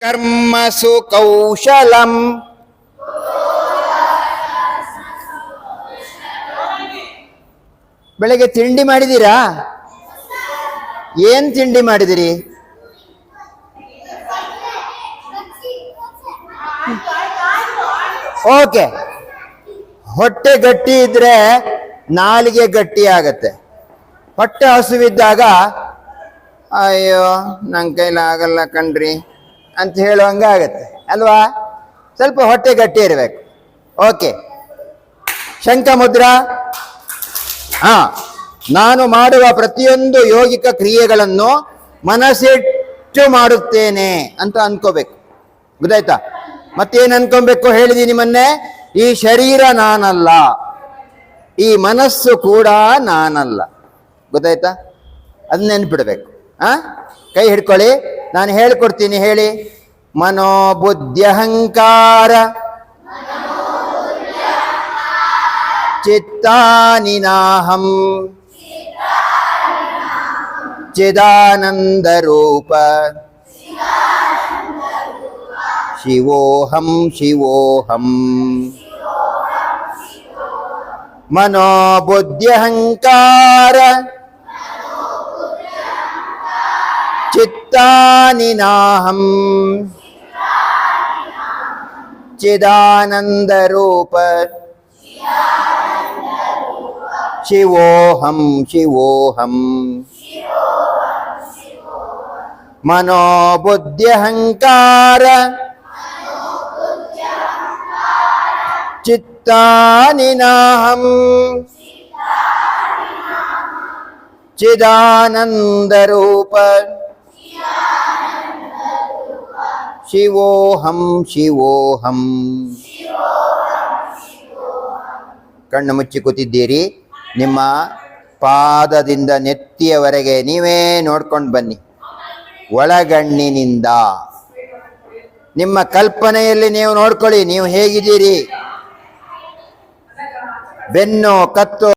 ಕರ್ಮಸು ಕೌಶಲಂ. ಬೆಳಗ್ಗೆ ತಿಂಡಿ ಮಾಡಿದ್ದೀರಾ? ಏನ್ ತಿಂಡಿ ಮಾಡಿದಿರಿ? ಓಕೆ. ಹೊಟ್ಟೆ ಗಟ್ಟಿ ಇದ್ರೆ ನಾಲಿಗೆ ಗಟ್ಟಿ ಆಗತ್ತೆ. ಹೊಟ್ಟೆ ಹಸುವಿದ್ದಾಗ ಅಯ್ಯೋ ನನ್ನ ಕೈಲಾಗಲ್ಲ ಕಣ್ರಿ ಅಂತ ಹೇಳುವಂಗೆ ಆಗತ್ತೆ ಅಲ್ವಾ? ಸ್ವಲ್ಪ ಹೊಟ್ಟೆ ಗಟ್ಟಿ ಇರಬೇಕು. ಓಕೆ, ಶಂಖಮುದ್ರಾ. ನಾನು ಮಾಡುವ ಪ್ರತಿಯೊಂದು ಯೋಗಿಕ ಕ್ರಿಯೆಗಳನ್ನು ಮನಸ್ಸಿಟ್ಟು ಮಾಡುತ್ತೇನೆ ಅಂತ ಅನ್ಕೋಬೇಕು. ಗೊತ್ತಾಯ್ತಾ? ಮತ್ತೇನು ಅನ್ಕೊಬೇಕು ಹೇಳಿದೀನಿ ಮೊನ್ನೆ, ಈ ಶರೀರ ನಾನಲ್ಲ, ಈ ಮನಸ್ಸು ಕೂಡ ನಾನಲ್ಲ. ಗೊತ್ತಾಯ್ತಾ? ಅದು ನೆನ್ಪಿಡ್ಬೇಕು. ಕೈ ಹಿಡ್ಕೊಳ್ಳಿ, ನಾನು ಹೇಳ್ಕೊಡ್ತೀನಿ. ಹೇಳಿ. ಮನೋಬುದ್ಧ್ಯಹಂಕಾರ ಚಿತ್ತಾನಿ ನಾಹಂ ಚಿದಾನಂದ ರೂಪ ಶಿವೋಹಂ ಶಿವೋಹಂ. ಮನೋಬುದ್ಧ್ಯಹಂಕಾರ ಚಿತ್ತಾನಿ ನಾಹಂ ಚಿದಾನಂದ ರೂಪ ಶಿವೋಹಂ ಶಿವೋಹಂ. ಮನೋಬುದ್ಧ್ಯಹಂಕಾರ ಚಿತ್ತಾನಿ ನಾಹಂ ಚಿದಾನಂದ ರೂಪ ಶಿವೋಹಂ ಶಿವೋಹಂ. ಕಣ್ಣು ಮುಚ್ಚಿ ಕೂತಿದ್ದೀರಿ. ನಿಮ್ಮ ಪಾದದಿಂದ ನೆತ್ತಿಯವರೆಗೆ ನೀವೇ ನೋಡ್ಕೊಂಡು ಬನ್ನಿ. ಒಳಗಣ್ಣಿನಿಂದ ನಿಮ್ಮ ಕಲ್ಪನೆಯಲ್ಲಿ ನೀವು ನೋಡ್ಕೊಳ್ಳಿ, ನೀವು ಹೇಗಿದ್ದೀರಿ. ಬೆನ್ನು, ಕತ್ತು